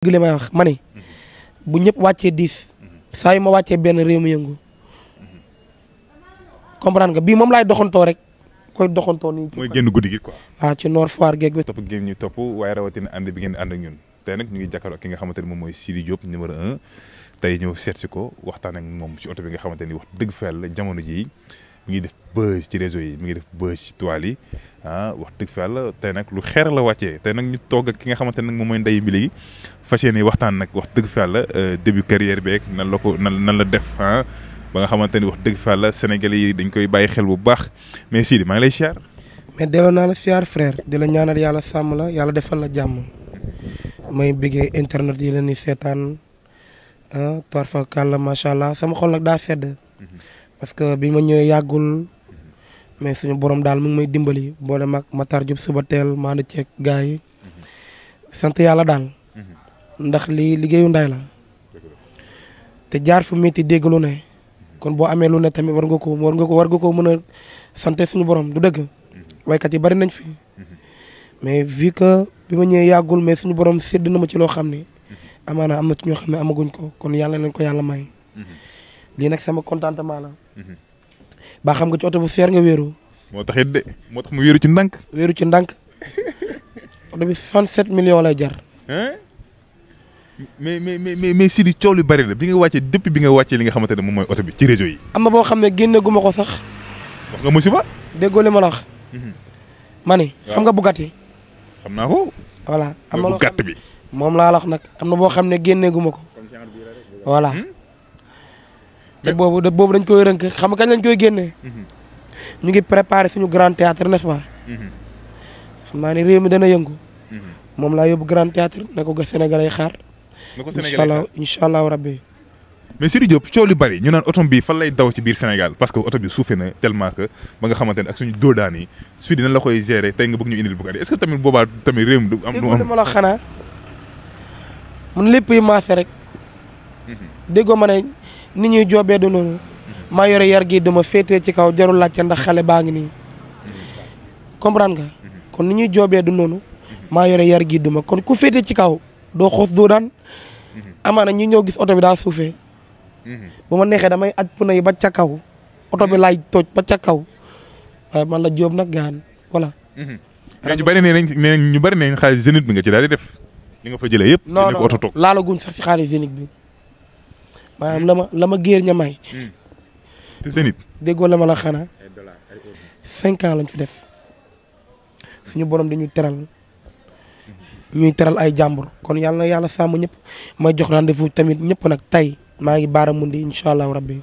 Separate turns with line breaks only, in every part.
li may wax ma ne bu ñëpp wàccee 10 saa yu ma wàccee benn réew mi yëngu comprendre nga bii moom laay doxantoo rek koy doxantoo nii.
mooy génn guddi gi quoi.
ah ci Nord Foire geeg bi.
topp ngeen ñu topp waaye rawatina ànd bi ngeen ànd ak ñun tey nag ñu ngi jàkkaarloo ak ki nga xamante ne moom mooy Sidy Diop numéro 1 tey ñëw seet si ko waxtaan ak moom ci oto bi nga xamante ni wax dëgg fa yàlla jamono jii mi ngi def buzz ci réseau yi mi ngi def buzz ci toile yi wax dëgg fa yàlla tey nag lu xeer la wàccee tey nag ñu toog ak ki nga xamante ne nag moom mooy Ndeye Mbile gi fas yéene waxtaan nag wax dëgg fa yàlla début carrière beeg nan la ko nan la def ba nga xamante ni wax dëgg fa yàlla Sénégalais yi dañ koy bàyyi xel bu baax mais Sidy maa ngi lay siyaar.
mais delloo naa la siyaar frère di la ñaanal yàlla sàmm la yàlla defal la jàmm may bëggee internet yi leen di seetaan toor fa kàlla macha allah sama xol nag daa sedd parce que bi ma ñëwee yàggul mais suñu borom daal mu ngi may dimbali boole mag Matar Diop suba teel maa ngi ceeg gars yi sant yàlla daal ndax lii liggéeyu nday la te jaar fu métti dégg lu ne kon boo amee lu ne tamit war nga ko mën a sante suñu borom du dëgg waykat yi bari nañ fi mais vu que bi ma ñëwee yàggul mais suñu borom sédd na ma ci loo xam ne amaana am na ci ñoo xam ne amaguñ ko kon yàlla nañ ko yàlla may lii nag sama contentement la ba xam nga ci oto bu seer nga wéeru
moo tax it de moo tax mu wéeru ci ndànk
oto bi 67 millions lay jar
mais Sidy coow lu bari la bi nga wàccee depuis bi nga wàccee li nga xamante ne moom mooy oto bi ci réseau yi
am na boo xam ne génne gu ma ko sax
wax nga musiba
déggoo li ma la wax ma ne xam nga Bugatti
xam naa ko
voilà am na
bu gàtt bi
moom laa la wax nag am na boo xam ne génne gu ma ko voilà te boobu dañ koy rënk xam nga kañ lañ koy génnee ñu ngi préparé suñu grand théâtre n'est-ce pas xam naa ni réew mi dana yëngu moom laa yóbbu grand théâtre ne ko Sénégalais yi xaar incha allah rabbi
mais Sidy Diop coow li bari ñu naan oto bi fan lay daw ci biir Sénégal parce que oto bi suufee na tellement que ba nga xamante ne ak suñu doodaan yi Sidy nan la koy gérer tey nga bëgg ñu indil Bugatti est-ce que tamit boobaa tamit réew mi du am
déggoo ma la xanaa mun lépp yi maase rek déggoo ma ne nit ñuy joobee du noonu maa yore yar gi dama féetee ci kaw jarul laajte ndax xale baa ngi nii comprendre nga kon ni ñuy joobee du noonu maa yore yar gi duma kon ku féetee ci kaw doo xoos doo daan amaana ñi ñoo gis oto bi daa suufee bu ma neexee damay aj pneu yi ba ca kaw oto bi laay tooj ba ca kaw waaye man la jóob nag gaan voilà
mais ñu bari ñu bari nañ xaalis Zénith bi nga ci daal di def li nga fa jëlee yëpp
non
ko oto toog
laalaguñ sax ci xaalis Zénith bi maanaam la ma géer ña may
te Zénith
déggoo la ma la xanaa 5 ans lañ fi def suñu borom dañuy teral ñuy teral ay jàmbur kon yàlla na yàlla sàmm ñëpp may jox rendez-vous tamit ñëpp nag tey maa ngi baaramundi incha allahu rabbi.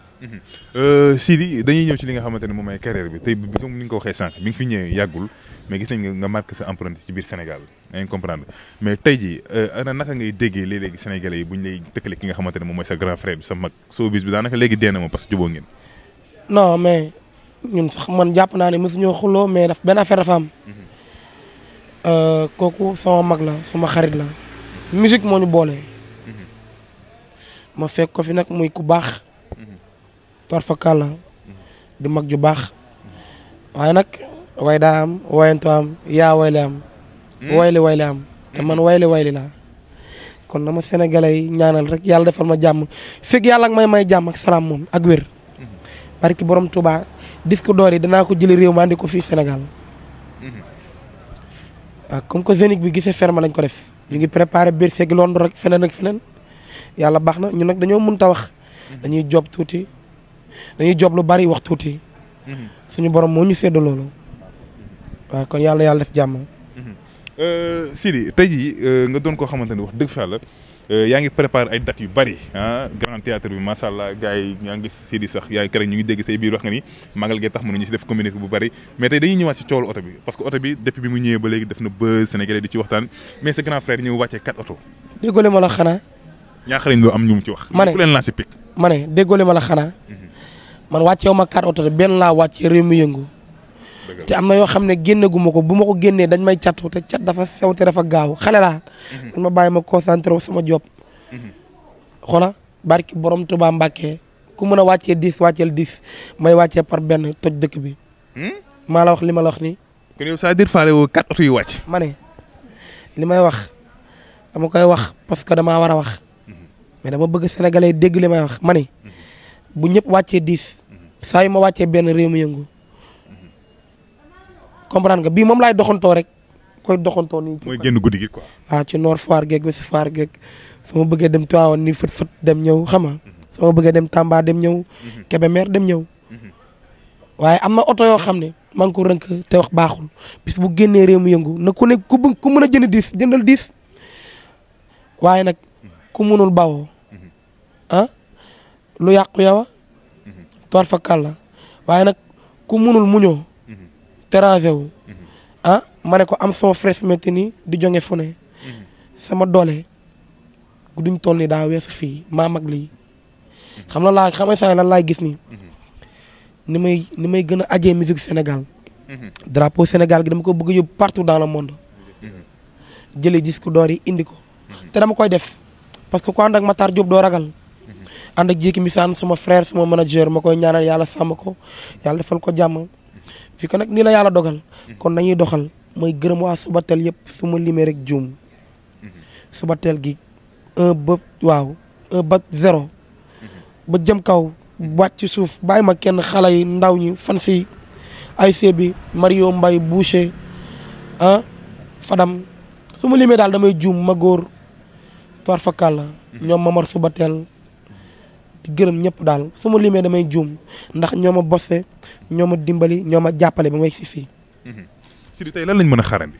Sidy dañuy ñëw ci li nga xamante ne moom mooy carrière bi tey bi comme ni nga ko waxee sànq bi nga fi ñëwee yàggul mais gis nañ nga marqué sa empreinte ci biir Sénégal yaa ngi comprendre mais tey jii ana naka ngay déggee léeg-léegi Sénégalais yi bu ñu lay tëkkale ki nga xamante ne moom mooy sa grand frère bi sa mag showbiz bi daanaka léegi dee na ma parce que jubóo ngeen.
non mais ñun sax man jàpp naa ne mosuñoo xuloo mais daf benn affaire dafa am. kooku sama mag la sama xarit la musique moo ñu boole. ma fekk ko fi nag muy ku baax. toor fa kàlla di mag ju baax. waaye nag way daa am wayanto am yaa wayle am. wayle am te man wayle laa. kon na ma sénégalais yi ñaanal rek yàlla defal ma jàmm fekk yàlla ak may jàmm ak salaam moom ak wér. parce que borom Touba disque d'or yi danaa ko jëli réew ma andi ko fii Sénégal. waaw comme que Zénith bi gisee ferme lañ ko def. ñu ngi préparé biir seegi Londres rek feneen ak feneen. yàlla baax na ñun nag dañoo mënta wax. dañuy job tuuti dañuy job lu bari wax tuuti. suñu borom moo ñu sédd loolu. waaw kon yàlla def jàmm.
Sidy tey jii nga doon koo xamante ne wax dëgg fa yàlla yaa ngi préparé ay dates yu bari grand théâtre bi macha allah gars yi yaa ngi gis Sidy sax yaa ngi keroog ñu ngi dégg say biir wax nga ni magal gee tax mënuñu si def communauté bu bari mais tey dañuy ñëwaat ci coowlu oto bi parce que oto bi depuis bi mu ñëwee ba léegi def na buzz Sénégalais di ci waxtaan mais sa grand frère ñëw wàccee 4 oto.
déggoo ma la xanaa.
ñaaxarañ loo am ñu mu ci wax.
ma ne
ku leen lancé pic.
ma ne déggoo ma la xanaa. man wàcceewu ma 4 oto benn laa wàccee réew mi yëngu. te am na yoo xam ne génne gu ma ko bu ma ko génnee dañ may catu te cat dafa sew te dafa gaaw xale laa. dañ ma bàyyi ma concentré wu sama job. xoola barki borom Tuubaa Mbàkke ku mën a wàccee 10 wàcceel 10 may wàccee par benn toj dëkk bi. maa la wax li ma la wax nii.
kon yow c'est-à-dire faale woo 4 oto yu wàcc.
ma ne li may wax dama koy wax parce que damaa war a wax mais dama bëgg sénégalais dégg li may wax ma ne bu ñëpp wàccee 10 saa yu ma wàccee benn réew mi yëngu comprendre nga bii moom laay doxantoo rek koy doxantoo nii.
mooy génn guddi gi quoi.
waaw ci Nord Foire geeg ba si Foire geeg su ma bëggee dem Tivaouane nii fët dem ñëw xam nga su ma bëggee dem Tamba dem ñëw Kébémer dem ñëw waaye am na oto yoo xam ne maa ngi ko rënk te wax baaxul bis bu génnee réew mi yëngu na ku ne ku mën a jënd 10 jëndal 10 waaye nag ku mënul bawoo lu yàqu yow toor fa kàlla waaye nag ku mënul muñoo terranger wu ma ne ko am sama fresh métti nii di jonge fu ne sama doole duñ toll ni daa weesu fii maa mag lii xam nga saa lan laay gis nii ni may gën a ajee musique Sénégal drapeau Sénégal gi dama ko bëgg a yóbbu partout dans le monde jëlee disque d'or yi indi ko te dama koy def parce que ku ànd ak Matar Diop doo ragal ànd ak Jéeki Misaan sama frère sama manager ma koy ñaanal yàlla sàmm ko yàlla defal ko jàmm fi ko nag nii la yàlla dogal kon nañuy doxal mooy gërëm waa Subatel yëpp su ma limee rek juum Subatel gi 1 ba 0 ba jëm kaw wàcc ci suuf bàyyi ma kenn xale yi ndaw ñi fan si ASC bi Mario Mbaye Boucher Fadam su ma limee daal damay juum ma góor toir fa kàlla ñoom Mamar Subatel di gërëm ñëpp daal su ma limee damay juum ndax ñoo ma bosse ñoo ma dimbali ñoo ma jàppale ba may si fii.
Sidy tey lan lañ mën a xaarandi.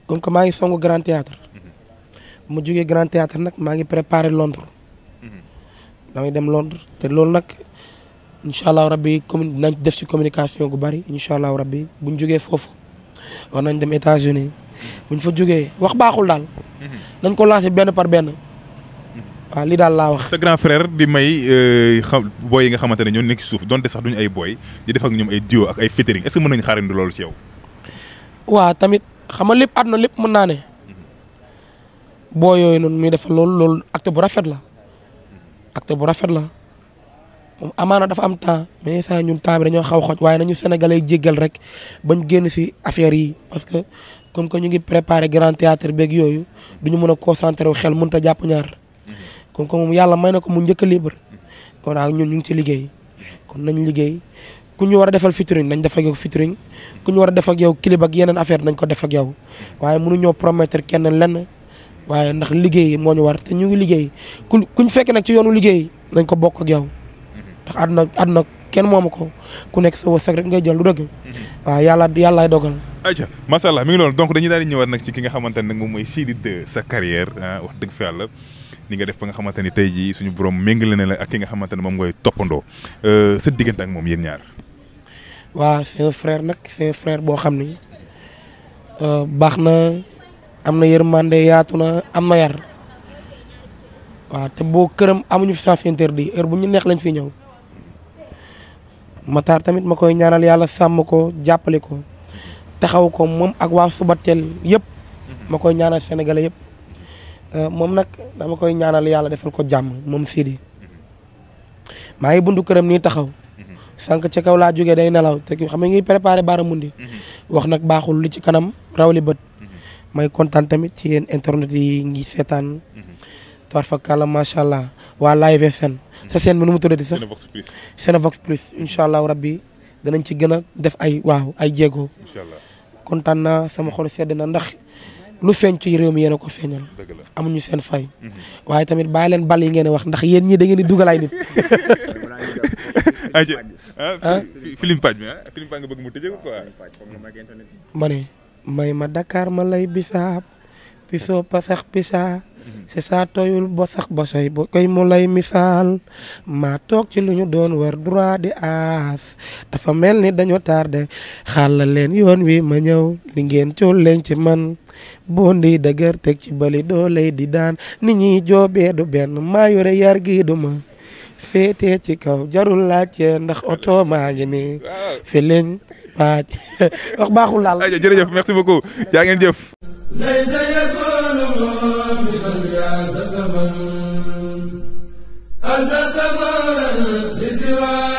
comme que maa ngi songu Grand Théâtre bu ma jógee Grand Théâtre nag maa ngi préparé Londres. damay dem Londres te loolu nag incha allah rabbi nañ def ci communication gu bari incha allah rabbi buñ jógee foofu war nañ dem États-Unis buñ fa jógee wax baaxul daal. nañ ko lancé benn par benn. waaw lii daal laa wax.
sa grand frère di may booy yi nga xamante ne ñoo nekk suuf donte sax duñu ay booy di def ak ñoom ay duo ak ay featuring est-ce que mën nañu xaarandi loolu ci yow.
waaw tamit xam nga lépp àdduna lépp mën naa ne boo yooyu noonu muy defal loolu acte bu rafet la. acte bu rafet la moom amaana dafa am temps mais saa ñun temps bi dañoo xaw xoj waaye nañu sénégalais jéggal rek bañ génn si affaire yi parce que comme que ñu ngi préparé grand théâtre beeg yooyu duñu mën a concentré wu xel mënut a jàpp ñaar comme que moom yàlla may na ko mu njëkk a libre kon daal ñun ñu ngi ci liggéey kon nañ liggéey ku ñu war a defal featuring nañ def ak yow featuring ku ñu war a def ak yow clip ak yeneen affaire nañ ko def ak yow waaye mënuñoo promettre kenn lenn. waaye ndax liggéey moo ñu war te ñu ngi liggéey kuñ fekk nag ci yoonu liggéey nañ ko bokk ak yow ndax àdduna kenn moomu ko ku nekk sa wërsëg rek ngay jël lu dëgg. waaw yàllaay dogal.
ayca macha allah mi ngi loolu donc dañuy daal di ñëwaat nag ci ki nga xamante ne nag moom mooy Sidy 2 sa carrière wax dëgg fa yàlla ni nga def ba nga xamante ni tey jii suñu borom méngale na la ak ki nga xamante ne moom ngay toppandoo sa diggante ak moom yéen ñaar.
waaw c'est un frère nag c'est un frère boo xam ni baax na. am na yërmande yaatu na am na yar waaw te boo këram amuñu fi sens interdit heure bu ñu neex lañ fi ñëw Matar tamit ma koy ñaanal yàlla sàmm ko jàppale ko taxaw ko moom ak waa Subatel yëpp ma koy ñaanal sénégalais yëpp moom nag dama koy ñaanal yàlla defal ko jàmm moom Sidy maa ngi buntu këram nii taxaw sànq ca kaw laa jógee day nelaw te xam nga ngi préparé baaramundi wax nag baaxul li ci kanam rawli bët may kontaan tamit ci yéen internet yi ngi seetaan toir fa kàlla macha allah waa Live SN sa scène bi nu mu tuddati sax Cinevox Plus incha allah rabbi danañ ci gën a def ay jéego kontaan naa sama xol sedd na ndax lu feeñ ci réew mi yéen a ko feeñal amuñu seen fay waaye tamit bàyyi leen bal yi ngeen wax ndax yéen ñii da ngeen di dugal ay nit
film page nga bëgg mu tëjee ko quoi
ma ne may ma Dakar ma lay bisaab pisoo pasax pisa c'est ça tooyul bo sax ba soy bo koy mu lay misaal maa toog ci lu ñu doon war droit di aas dafa mel ni dañoo tardé xàllal leen yoon wi ma ñëw li ngeen cool leen ci man bondi dëgër teg ci bali doo lay di daan nit ñi joobee du benn maa yore yar gi du ma féetee ci kaw jarul laajte ndax oto maa ngi nii fi leen paaj wax baaxul daal.
jërëjëf merci beaucoup jaa ngeen jëf.
أزت مرا لسواه